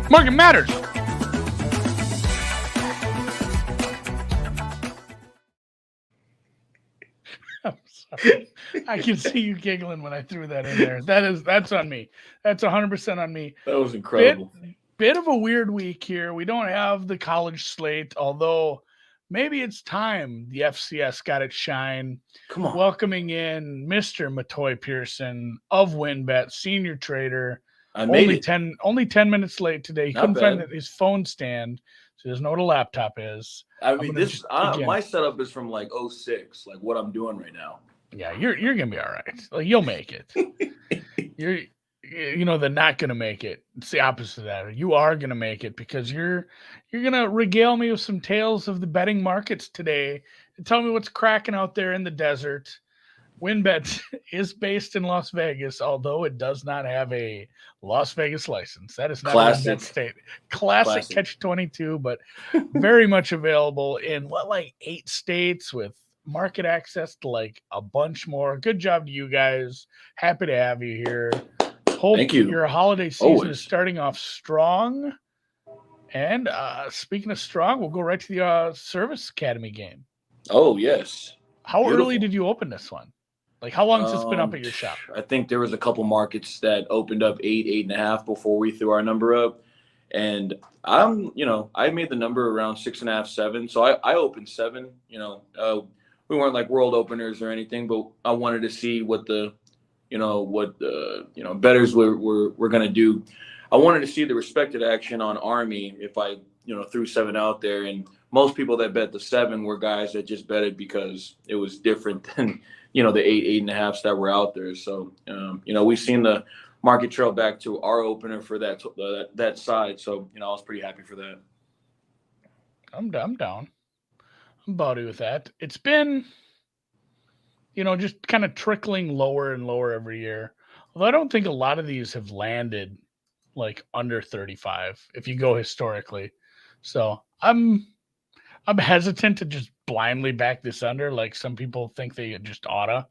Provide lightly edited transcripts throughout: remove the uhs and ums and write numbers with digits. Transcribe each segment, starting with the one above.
Market matters. I'm sorry. I can see you giggling when I threw that in there. That's on me. That's 100% on me. That was incredible. Bit of a weird week here. We don't have the college slate, although maybe it's time the FCS got its shine. Come on. Welcoming in Mr. Motoi Pearson of WynnBET, senior trader. I made it. Only 10 minutes late today. He Not couldn't bad. find his phone stand, so he doesn't know what a laptop is. I mean, my setup is from like 06, like what I'm doing right now. Yeah, you're gonna be all right. Like, you'll make it. They're not gonna make it. It's the opposite of that. You are gonna make it because you're gonna regale me with some tales of the betting markets today and tell me what's cracking out there in the desert. WynnBET is based in Las Vegas, although it does not have a Las Vegas license. That is not Classic. WynnBET state. Classic catch-22, but very much available in 8 states with market access to like a bunch more. Good job to you guys. Happy to have you here. Thank you. Your holiday season is starting off strong. And speaking of strong, we'll go right to the Service Academy game. Oh, yes. How early did you open this one? Like, how long has this been up at your shop? I think there was a couple markets that opened up 8.5 before we threw our number up. And I made the number around 6.5, 7. So I opened 7. We weren't like world openers or anything, but I wanted to see what the bettors were going to do. I wanted to see the respected action on Army if I, threw 7 out there. And most people that bet the 7 were guys that just bet it because it was different than, the 8.5s that were out there. So, we've seen the market trail back to our opener for that side. So, I was pretty happy for that. I'm down. I'm body with that. It's been, just kind of trickling lower and lower every year. Although I don't think a lot of these have landed like under 35 if you go historically. So I'm hesitant to just blindly back this under like some people think they just oughta.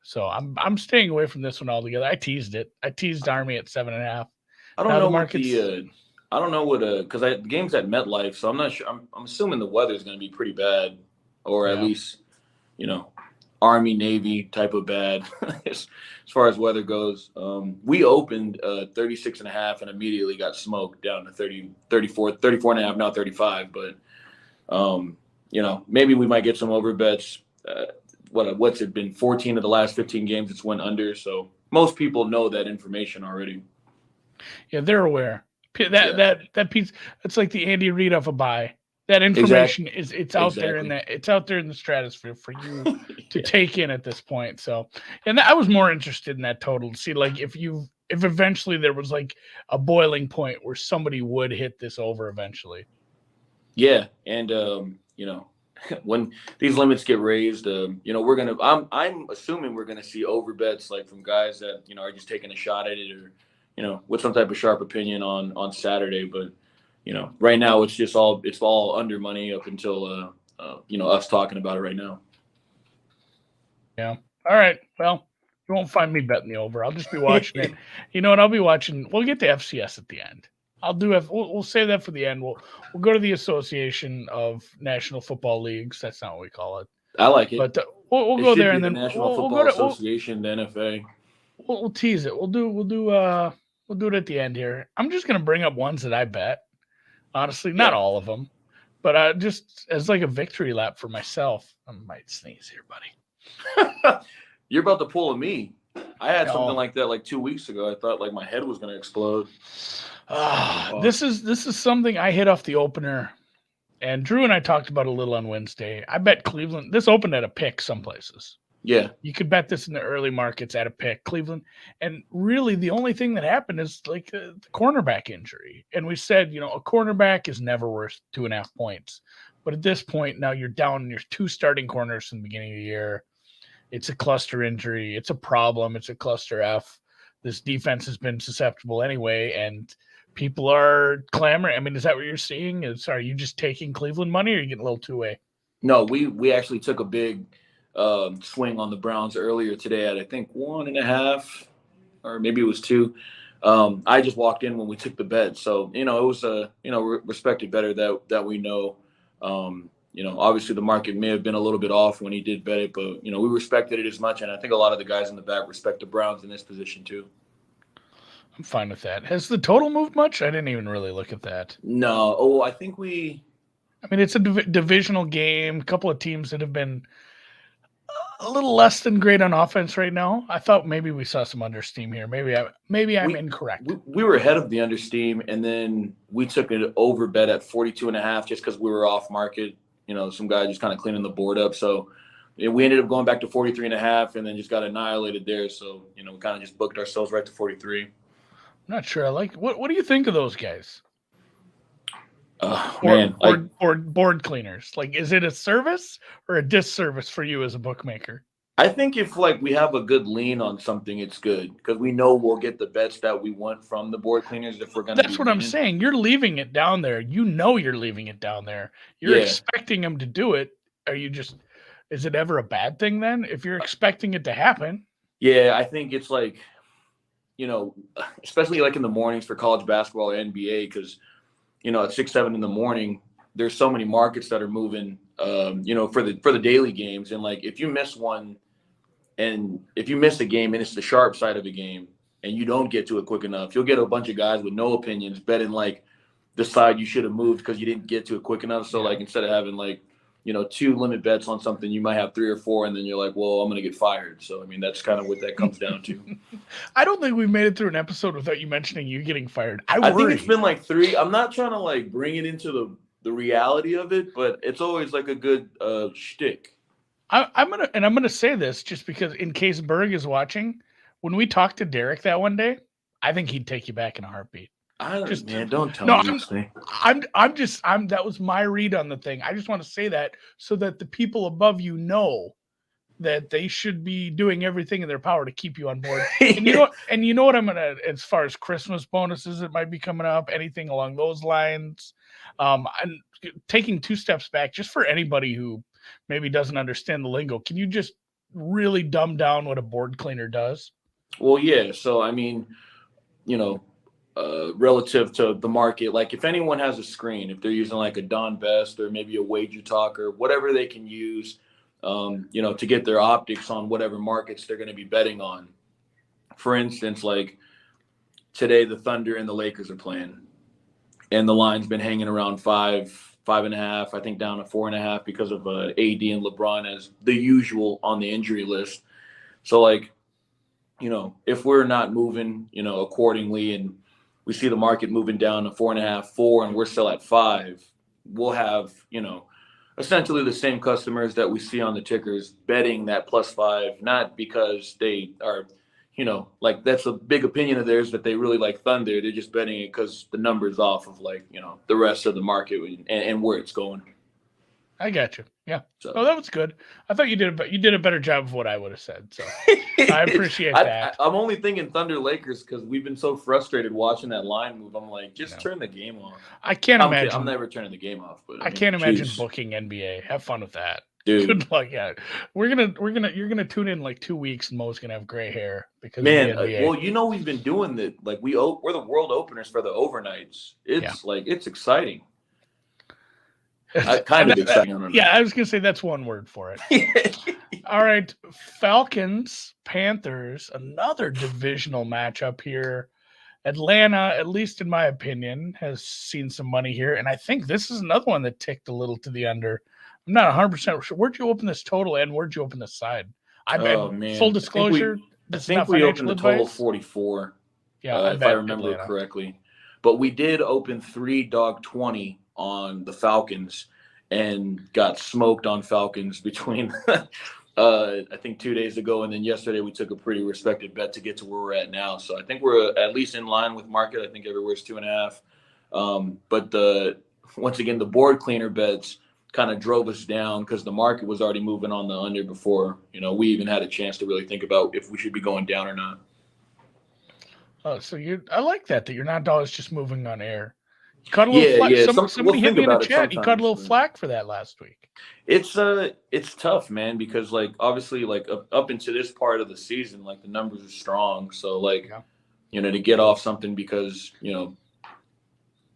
So I'm staying away from this one altogether. I teased it. I teased Army at 7.5. I don't know what because the game's at MetLife, so I'm not sure. I'm assuming the weather's going to be pretty bad, or at least, Army Navy type of bad as far as weather goes. We opened 36.5 and immediately got smoked down to 34.5, now 35. But maybe we might get some over bets. What's it been? 14 of the last 15 games it's went under. So most people know that information already. Yeah, they're aware. That piece, it's like the Andy Reid of a buy. That information it's out there in the stratosphere for you to take in at this point. So, and I was more interested in that total to see like if eventually there was like a boiling point where somebody would hit this over eventually. Yeah, and when these limits get raised, I'm assuming we're gonna see over bets like from guys that are just taking a shot at it or with some type of sharp opinion on Saturday. But right now it's all under money up until us talking about it right now. Yeah. All right. Well, you won't find me betting the over. I'll just be watching it. You know what? I'll be watching. We'll get to FCS at the end. We'll save that for the end. We'll go to the Association of National Football Leagues. That's not what we call it. I like it. But we'll go there and then National Football Association, the NFA. We'll tease it. We'll do it at the end here. I'm just gonna bring up ones that I bet. Honestly, not all of them, but just as like a victory lap for myself. I might sneeze here, buddy. You're about to pull a me. I had something like that like 2 weeks ago. I thought like my head was going to explode. This is something I hit off the opener, and Drew and I talked about a little on Wednesday. I bet Cleveland. This opened at a pick some places. Yeah. You could bet this in the early markets at a pick, Cleveland. And really the only thing that happened is like the cornerback injury. And we said, a cornerback is never worth 2.5 points. But at this point, now you're down your 2 starting corners from the beginning of the year. It's a cluster injury. It's a problem. It's a cluster F. This defense has been susceptible anyway, and people are clamoring. I mean, is that what you're seeing? Are you just taking Cleveland money, or are you getting a little two-way? No, we actually took a big swing on the Browns earlier today at I think 1.5, or maybe it was 2. I just walked in when we took the bet. So, it was a, respected better that we know. Obviously the market may have been a little bit off when he did bet it, but, we respected it as much. And I think a lot of the guys in the back respect the Browns in this position too. I'm fine with that. Has the total moved much? I didn't even really look at that. No. Oh, I think it's a divisional game. A couple of teams that have been a little less than great on offense right now. I thought maybe we saw some understeam here. Maybe I'm incorrect. We were ahead of the understeam, and then we took an over bet at 42.5 just because we were off market. Some guy just kind of cleaning the board up. So we ended up going back to 43.5 and then just got annihilated there. So, we kind of just booked ourselves right to 43. I'm not sure I like what do you think of those guys? Board cleaners. Like, is it a service or a disservice for you as a bookmaker? I think if we have a good lean on something, it's good because we know we'll get the bets that we want from the board cleaners if we're going to. That's what I'm saying. You're leaving it down there. You're leaving it down there. You're expecting them to do it. Is it ever a bad thing then if you're expecting it to happen? Yeah, I think it's especially in the mornings for college basketball or NBA because, at 6, 7 in the morning, there's so many markets that are moving, for the daily games. And if you miss one and if you miss a game and it's the sharp side of a game and you don't get to it quick enough, you'll get a bunch of guys with no opinions betting the side you should have moved because you didn't get to it quick enough. So instead of having 2 limit bets on something, you might have 3 or 4, and then you're like, well, I'm going to get fired. So, that's kind of what that comes down to. I don't think we've made it through an episode without you mentioning you getting fired. I think it's been 3. I'm not trying to bring it into the reality of it, but it's always a good shtick. I'm gonna say this just because in case Berg is watching, when we talked to Derek that one day, I think he'd take you back in a heartbeat. Don't tell me this thing. That was my read on the thing. I just want to say that so that the people above you know that they should be doing everything in their power to keep you on board. And you know what I'm gonna, as far as Christmas bonuses that might be coming up, anything along those lines. I'm taking 2 steps back just for anybody who maybe doesn't understand the lingo. Can you just really dumb down what a board cleaner does? Well, yeah. So relative to the market, if anyone has a screen, if they're using a Don Best or maybe a Wager Talker, whatever they can use, to get their optics on whatever markets they're going to be betting on. For instance, today the Thunder and the Lakers are playing, and the line's been hanging around 5, 5.5, I think down to 4.5 because of AD and LeBron as the usual on the injury list. So if we're not moving, accordingly, and we see the market moving down to 4.5, 4, and we're still at 5, we'll have, essentially the same customers that we see on the tickers betting that +5, not because they are, that's a big opinion of theirs that they really like Thunder. They're just betting it because the number's off of the rest of the market and where it's going. I got you. Yeah. So that was good. I thought you did a better job of what I would have said. So I appreciate that. I'm only thinking Thunder Lakers because we've been so frustrated watching that line move. I'm like, turn the game off. I can't imagine. I'm never turning the game off. But I can't imagine booking NBA. Have fun with that. Dude. Good luck. Yeah. You're gonna tune in 2 weeks and Mo's gonna have gray hair because man. Well, we've been doing that. We're the world openers for the overnights. It's it's exciting. Exciting. Yeah, I was gonna say that's one word for it. All right, Falcons Panthers, another divisional matchup here. Atlanta, at least in my opinion, has seen some money here, and I think this is another one that ticked a little to the under. I'm not 100% sure. Where'd you open this total and where'd you open this side? Full disclosure, I think we opened the total 44. Yeah, if I remember correctly. But we did open 3-20 on the Falcons and got smoked on Falcons between I think 2 days ago, and then yesterday we took a pretty respected bet to get to where we're at now. So I think we're at least in line with market. I think everywhere's 2.5. But once again, the board cleaner bets kind of drove us down because the market was already moving on the under before we even had a chance to really think about if we should be going down or not. Oh, so I like that you're not always just moving on air. You caught a little flack. Somebody hit me in the chat. You caught a little flack for that last week. It's tough, man, because obviously up into this part of the season, the numbers are strong. So to get off something because,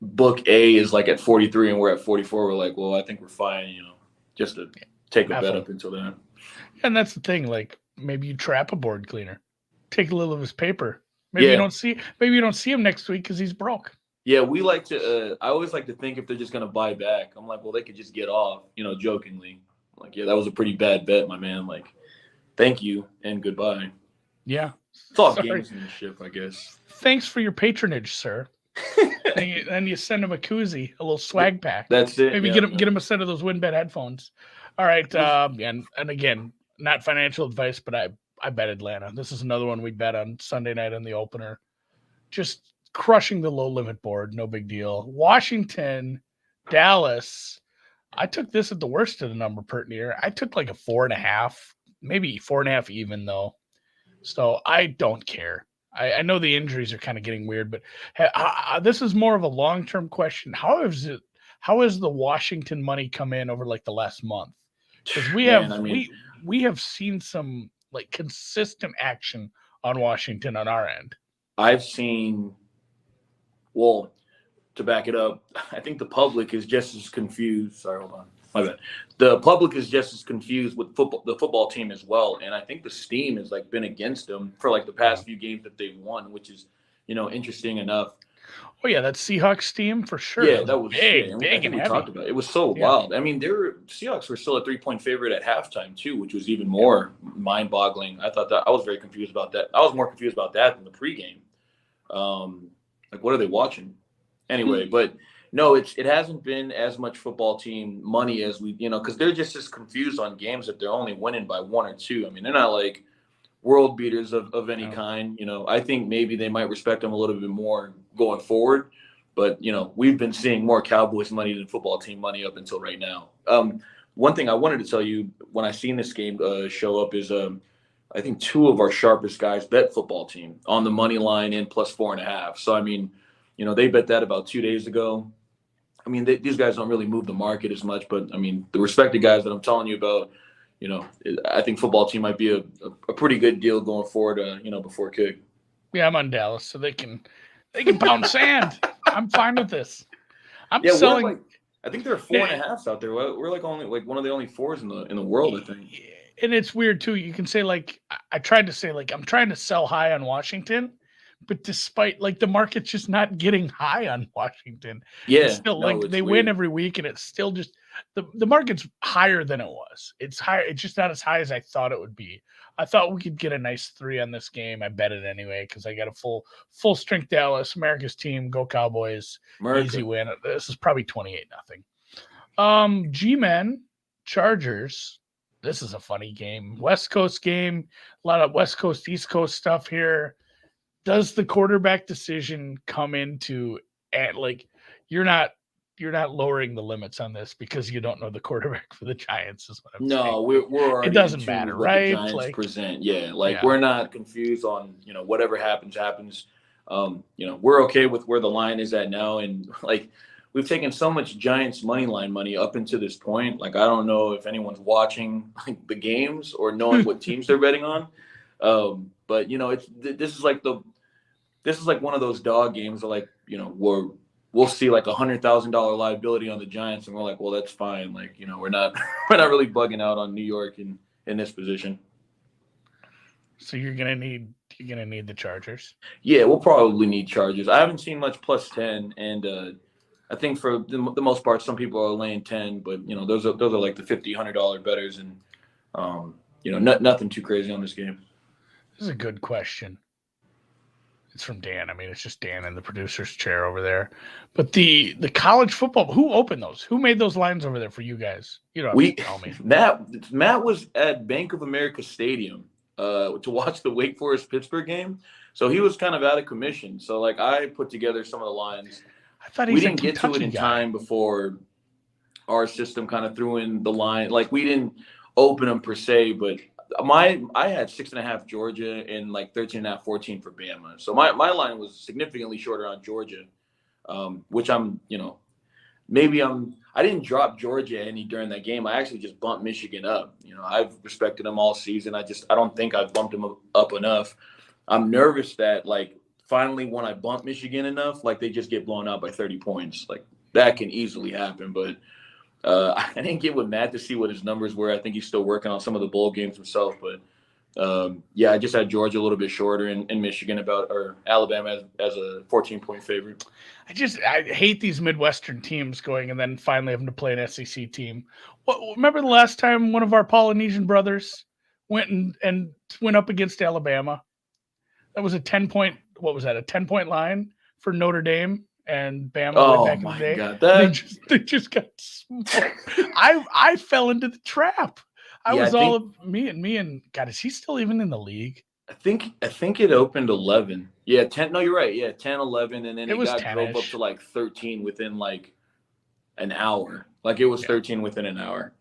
book A is like at 43 and we're at 44. We're like, well, I think we're fine, just to take a bet up until then. And that's the thing. Like, maybe you trap a board cleaner, take a little of his paper. Maybe you don't see him next week because he's broke. Yeah, we like to. I always like to think if they're just gonna buy back. I'm like, well, they could just get off, jokingly. I'm like, yeah, that was a pretty bad bet, my man. Like, thank you and goodbye. Yeah, it's all gamesmanship, I guess. Thanks for your patronage, sir. Then you send him a koozie, a little swag pack. That's it. Maybe get him a set of those WynnBET headphones. All right, and again, not financial advice, but I bet Atlanta. This is another one we bet on Sunday night on the opener. Just crushing the low limit board, no big deal. Washington, Dallas. I took this at the worst of the number per near. I took like a 4.5, maybe 4.5 even though. So I don't care. I know the injuries are kind of getting weird, but this is more of a long-term question. How has the Washington money come in over like the last month? Because we have seen some like consistent action on Washington on our end. I've seen, well, to back it up, I think the public is just as confused. Sorry, hold on. My bad. The public is just as confused with the football team as well. And I think the steam has like been against them for like the past few games that they've won, which is, interesting enough. Oh yeah, that Seahawks team for sure. Yeah, that was big and we heavy. Talked about it. It was so wild. I mean, Seahawks were still a 3-point favorite at halftime too, which was even more mind-boggling. I thought that I was very confused about that. I was more confused about that than the pregame. Like, what are they watching? Anyway, but no, it hasn't been as much football team money as we, because they're just as confused on games that they're only winning by 1 or 2. I mean, they're not like world beaters of any kind. I think maybe they might respect them a little bit more going forward. But, we've been seeing more Cowboys money than football team money up until right now. One thing I wanted to tell you when I seen this game show up is I think 2 of our sharpest guys bet football team on the money line in plus 4.5. So, I mean, they bet that about 2 days ago. I mean, these guys don't really move the market as much, but I mean, the respected guys that I'm telling you about, I think football team might be a pretty good deal going forward, before kick. Yeah, I'm on Dallas, so they can pound sand. I'm fine with this. I'm selling. I think there are 4.5s out there. We're like only like one of the only 4s in the world, I think. And it's weird too. You can say like I tried to say like I'm trying to sell high on Washington. But despite like the market's just not getting high on Washington, it's still they win every week, and it's still just the market's higher than it was. It's higher. It's just not as high as I thought it would be. I thought we could get a nice 3 on this game. I bet it anyway because I got a full strength Dallas, America's team, go Cowboys, easy win. This is probably 28-0. G-Men Chargers. This is a funny game. West Coast game. A lot of West Coast East Coast stuff here. Does the quarterback decision come into like you're not lowering the limits on this because you don't know the quarterback for the Giants is what I'm saying. No, we're already it doesn't matter, right? The Giants present. Yeah, we're not confused on, whatever happens. We're okay with where the line is at now, and like we've taken so much Giants money line money up until this point. Like I don't know if anyone's watching like the games or knowing what teams they're betting on. But this is like one of those dog games where we'll see like $100,000 liability on the Giants, and we're like, well, that's fine. Like, we're not really bugging out on New York in this position. So you're gonna need the Chargers. Yeah, we'll probably need Chargers. I haven't seen much plus 10, and I think for the most part, some people are laying 10, but those are like the $50-$100 bettors, and nothing too crazy on this game. This is a good question. It's from Dan. I mean, it's just Dan in the producer's chair over there. But the college football, who opened those? Who made those lines over there for you guys? You don't have to tell me. Matt was at Bank of America Stadium to watch the Wake Forest Pittsburgh game. So he was kind of out of commission. So like I put together some of the lines. I thought we didn't get to it in time before our system kind of threw in the line. Like we didn't open them per se, but I had 6.5 Georgia and like 13.5, 14 for Bama. So my line was significantly shorter on Georgia, which I didn't drop Georgia any during that game. I actually just bumped Michigan up. I've respected them all season. I don't think I've bumped them up enough. I'm nervous that like finally, when I bump Michigan enough, like they just get blown out by 30 points. Like that can easily happen. But I didn't get with Matt to see what his numbers were. I think he's still working on some of the bowl games himself. But yeah, I just had Georgia a little bit shorter and Michigan or Alabama as a 14-point favorite. I hate these Midwestern teams going and then finally having to play an SEC team. Remember the last time one of our Polynesian brothers went and went up against Alabama? That was a 10-point. What was that? A 10-point line for Notre Dame and Bama way back in the day. God, they just got smoked. I fell into the trap. Me and God, is he still even in the league? I think it opened 11. Yeah, 10. No, you're right. Yeah, 10, 11, and then it got 10-ish. drove up to like 13 within like an hour. Like it was 13 within an hour.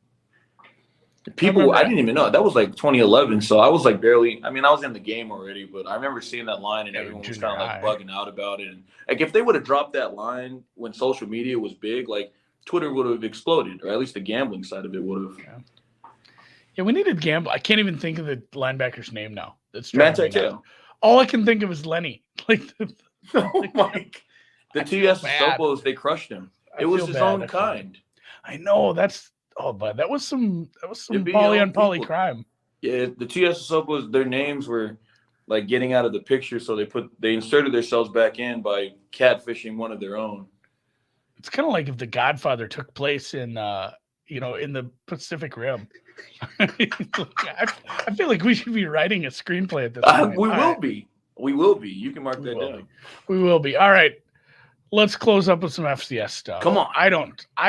I didn't even know. That was like 2011, so I was like barely. I mean, I was in the game already, but I remember seeing that line and everyone was kind of like bugging out about it. And like if they would have dropped that line when social media was big, like Twitter would have exploded, or at least the gambling side of it would have. Yeah, we needed gamble. I can't even think of the linebacker's name now. That's Motoi. All I can think of is Lenny. Like the TS Sopos, they crushed him. It was his own kind. I know but that was some poly on poly crime. Yeah, the TS Sopos, their names were like getting out of the picture, so they inserted themselves back in by catfishing one of their own. It's kind of like if The Godfather took place in in the Pacific Rim. I feel like we should be writing a screenplay at this point. We will be. You can mark that down. We will be. All right. Let's close up with some FCS stuff. Come on. I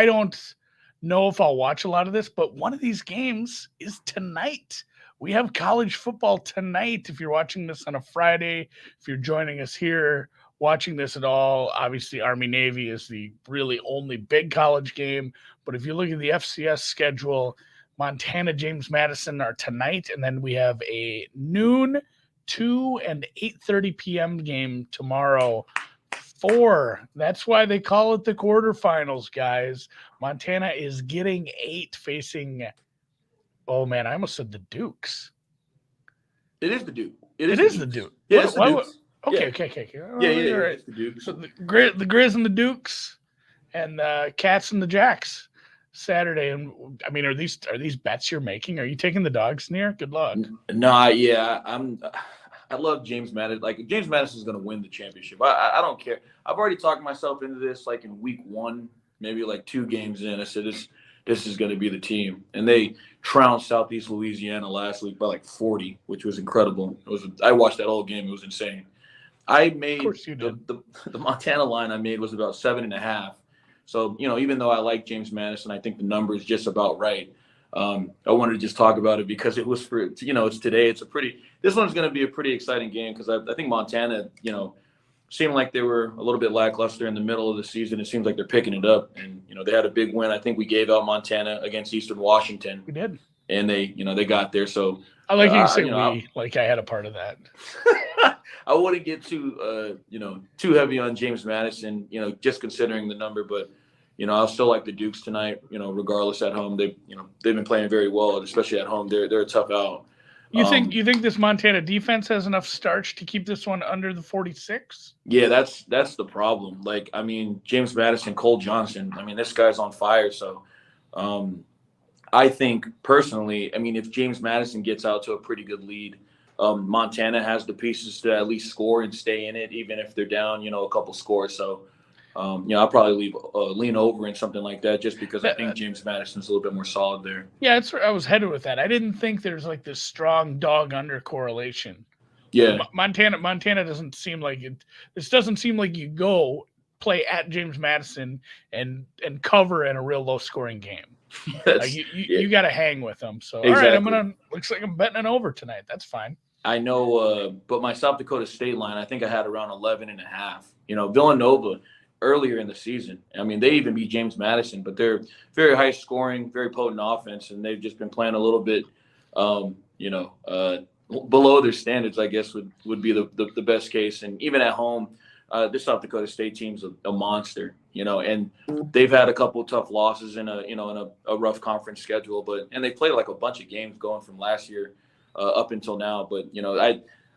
don't know if I'll watch a lot of this, but one of these games is tonight. We have college football tonight. If you're watching this on a Friday, if you're joining us here watching this at all, obviously Army-Navy is the really only big college game. But if you look at the FCS schedule, Montana, James Madison are tonight, and then we have a noon, 2 and 8:30 p.m. game tomorrow. 4. That's why they call it the quarterfinals, guys. Montana is getting 8 facing. Oh man, I almost said the Dukes. It is the Duke. It is the Duke. Yeah, it's the Dukes. Okay. Yeah. Right. It's the Dukes. So the Grizz and the Dukes, and the Cats and the Jacks. Saturday, and I mean, are these bets you're making? Are you taking the dogs near? Good luck. No, yeah, I love James Madison. Like James Madison is going to win the championship. I don't care. I've already talked myself into this. Like in week 1, maybe like 2 games in, I said this is going to be the team, and they trounced Southeast Louisiana last week by like 40, which was incredible. I watched that whole game. It was insane. I made the Montana line. I made was about 7.5. So, even though I like James Madison, I think the number is just about right. I wanted to just talk about it because it was it's today. This one's going to be a pretty exciting game because I think Montana, seemed like they were a little bit lackluster in the middle of the season. It seems like they're picking it up, and, they had a big win. I think we gave out Montana against Eastern Washington. We did. And they got there. So I like you say like I had a part of that. I wouldn't get too heavy on James Madison, just considering the number, but I'll still like the Dukes tonight, regardless at home. They've been playing very well, especially at home. They're a tough out. You think this Montana defense has enough starch to keep this one under the 46? Yeah, that's the problem. Like, I mean, James Madison, Cole Johnson, I mean, this guy's on fire. So I think personally, I mean, if James Madison gets out to a pretty good lead, Montana has the pieces to at least score and stay in it, even if they're down, a couple scores. So, I'll probably lean over in something like that just because I think James Madison's a little bit more solid there. Yeah, that's where I was headed with that. I didn't think there's like this strong dog under correlation. Yeah, Montana doesn't seem like it. This doesn't seem like you go play at James Madison and cover in a real low scoring game. You got to hang with them. So exactly. All right, looks like I'm betting it over tonight. That's fine. I know, but my South Dakota State line, I think I had around 11.5. Villanova earlier in the season, I mean, they even beat James Madison, but they're very high scoring, very potent offense, and they've just been playing a little bit, below their standards, I guess would be the best case. And even at home, this South Dakota State team's a monster, and they've had a couple of tough losses in a rough conference schedule, and they played like a bunch of games going from last year up until now. But,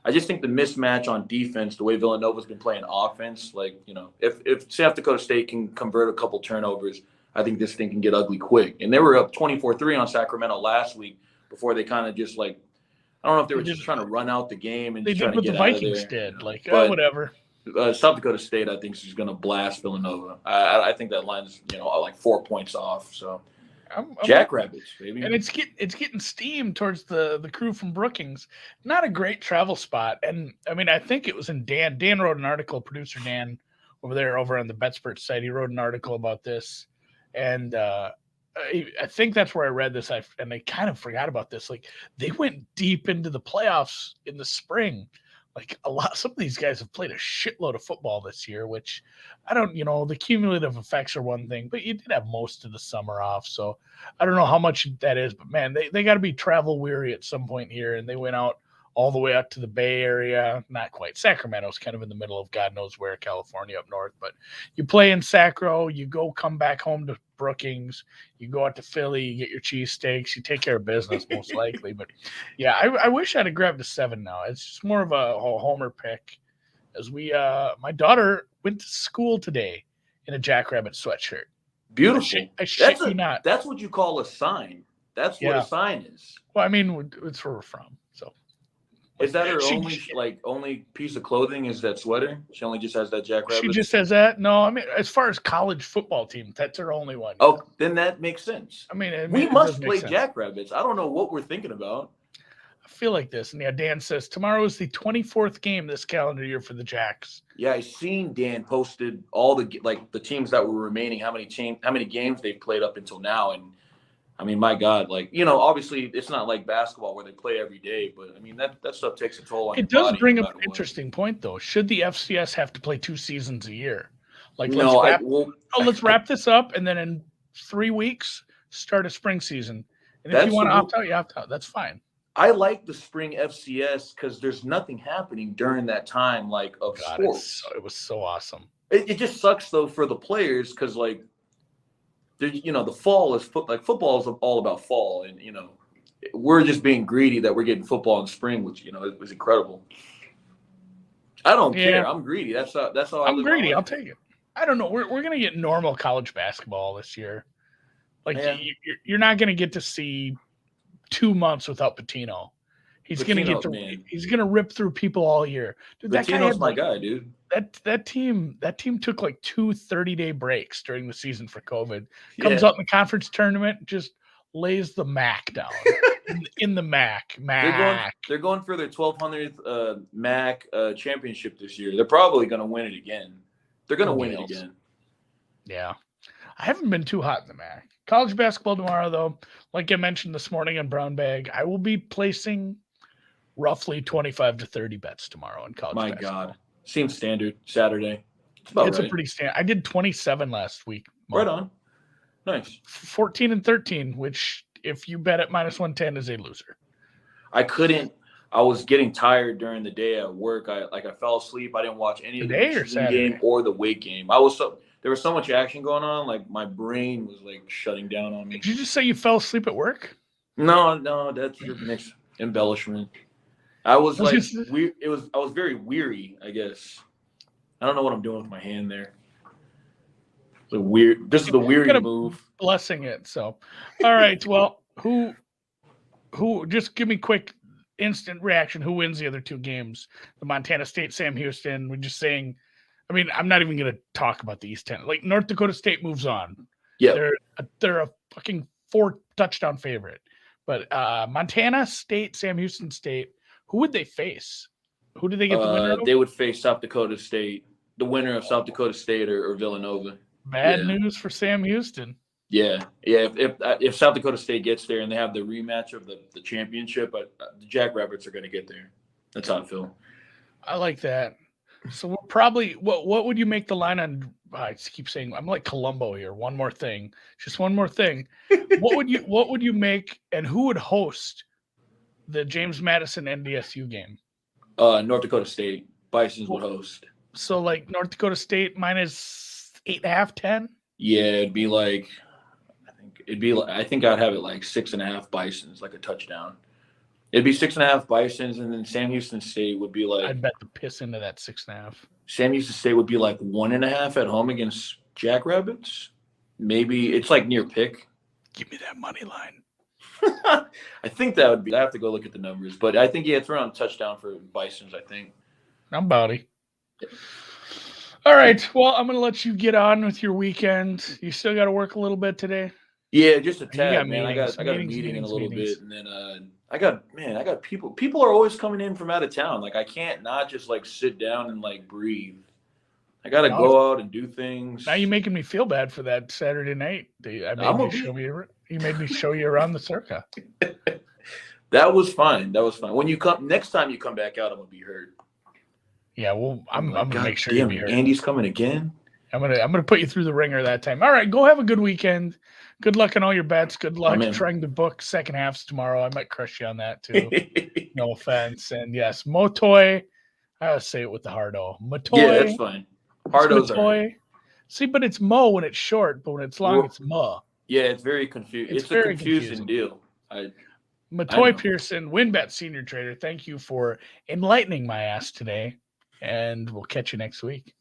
I I just think the mismatch on defense, the way Villanova's been playing offense, like, if South Dakota State can convert a couple turnovers, I think this thing can get ugly quick. And they were up 24-3 on Sacramento last week before they kind of just like, I don't know if they were just trying to run out the game and They just did trying to what the get out of Vikings there. did. Like, But whatever. South Dakota State, I think, is going to blast Villanova. I think that line's, like 4 points off. So Jackrabbits, baby. And it's getting steam towards the crew from Brookings. Not a great travel spot. And I mean, I think it was in Dan wrote an article, producer Dan over on the BetSpert site. He wrote an article about this. And I think that's where I read this. And I kind of forgot about this. Like, they went deep into the playoffs in the spring. Like, some of these guys have played a shitload of football this year, which I don't, the cumulative effects are one thing, but you did have most of the summer off. So I don't know how much that is, but man, they got to be travel weary at some point here. And they went out all the way out to the Bay Area. Not quite. Sacramento's kind of in the middle of God knows where, California up north, but you play in Sacro, you come back home to Brookings, you go out to Philly, you get your cheesesteaks, you take care of business most likely. But yeah, I wish I'd have grabbed a 7 now. It's just more of a homer pick, as my daughter went to school today in a Jackrabbit sweatshirt. Beautiful. I shit you not. That's what you call a sign. That's what a sign is. Well, I mean, it's where we're from. So is that her only piece of clothing? Is that sweater? She only just has that Jackrabbit. She just has that. No, I mean, as far as college football team, that's her only one. Oh, then that makes sense. I mean, we must play Jackrabbits. I don't know what we're thinking about. I feel like this. And yeah, Dan says tomorrow is the 24th game this calendar year for the Jacks. Yeah, I seen Dan posted all the teams that were remaining, how many games they've played up until now. And I mean, my God, obviously it's not like basketball where they play every day, but I mean, that stuff takes a toll on your body. It does bring up an interesting point, though. Should the FCS have to play 2 seasons a year? Let's wrap this up, and then in 3 weeks, start a spring season. And if you want to opt out, you opt out. That's fine. I like the spring FCS because there's nothing happening during that time, sports. It was so awesome. It just sucks, though, for the players because, the fall is football is all about fall, and we're just being greedy that we're getting football in spring, which it was incredible. I don't care. I'm greedy. That's how I'm greedy. I'll take it. I don't know. We're gonna get normal college basketball this year. You're not gonna get to see 2 months without Patino. He's gonna rip through people all year. Dude, Patino's my guy, dude. That team took 2 30-day breaks during the season for COVID. Comes up in the conference tournament, just lays the MAC down in the MAC. They're going for their 1200th MAC championship this year. They're probably going to win it again. They're going to win it again. Yeah, I haven't been too hot in the MAC. College basketball tomorrow, though. Like I mentioned this morning on Brown Bag, I will be placing roughly 25 to 30 bets tomorrow in college basketball. My God. Seems standard Saturday. It's a pretty standard. I did 27 last week. Right on. Nice. 14 and 13, which if you bet at -110 is a loser. I couldn't. I was getting tired during the day at work. I fell asleep. I didn't watch any of the game or the weight game. There was so much action going on. My brain was shutting down on me. Did you just say you fell asleep at work? No, that's your next embellishment. I was I was very weary, I guess. I don't know what I'm doing with my hand there. This is the weary move. Blessing it. So, all right. Well, who just give me quick instant reaction. Who wins the other 2 games? The Montana State, Sam Houston. We're just saying, I mean, I'm not even going to talk about the East 10. North Dakota State moves on. Yeah. They're a fucking 4 touchdown favorite. But Montana State, Sam Houston State, who would they face? Who do they get the winner of? They would face South Dakota State, the winner of South Dakota State or Villanova. Bad news for Sam Houston. Yeah. If South Dakota State gets there and they have the rematch of the championship, the Jackrabbits are going to get there. That's how I feel. I like that. So we're probably what would you make the line on? I keep saying I'm like Columbo here. One more thing, just one more thing. What would you make, and who would host the James Madison NDSU game? North Dakota State Bisons would host. So North Dakota State -8.5, 10. Yeah, it'd be I think I'd have it 6.5 Bisons, a touchdown. It'd be 6.5 Bisons, and then Sam Houston State would be like I'd bet the piss into that 6.5. Sam Houston State would be like 1.5 at home against Jackrabbits. Maybe it's like near pick. Give me that money line. I think that would be. I have to go look at the numbers, but I think he had thrown a touchdown for Bisons. I think. I'm Bowdy. All right. Well, I'm gonna let you get on with your weekend. You still got to work a little bit today. Yeah, just a You tad, got man. meetings, I got a meetings, meeting in a meetings, little meetings. bit, and then I got people. People are always coming in from out of town. Like I can't not just like sit down and like breathe. I got to go out and do things. Now you're making me feel bad for that Saturday night. You made me show you around the circa. That was fine. That was fine. When you come next time you come back out, I'm gonna be hurt. Yeah, well, I'm gonna make sure you'll be hurt. Andy's coming again. I'm gonna put you through the ringer that time. All right, go have a good weekend. Good luck on all your bets. Good luck trying to book second halves tomorrow. I might crush you on that too. No offense. And yes, Motoi. I gotta say it with the hard O. Motoi. Yeah, that's fine. Hard O's Motoi. See, but it's Mo when it's short, but when it's long, it's Ma. Yeah, it's very confusing. It's a confusing deal. Motoi Pearson, WynnBET senior trader. Thank you for enlightening my ass today, and we'll catch you next week.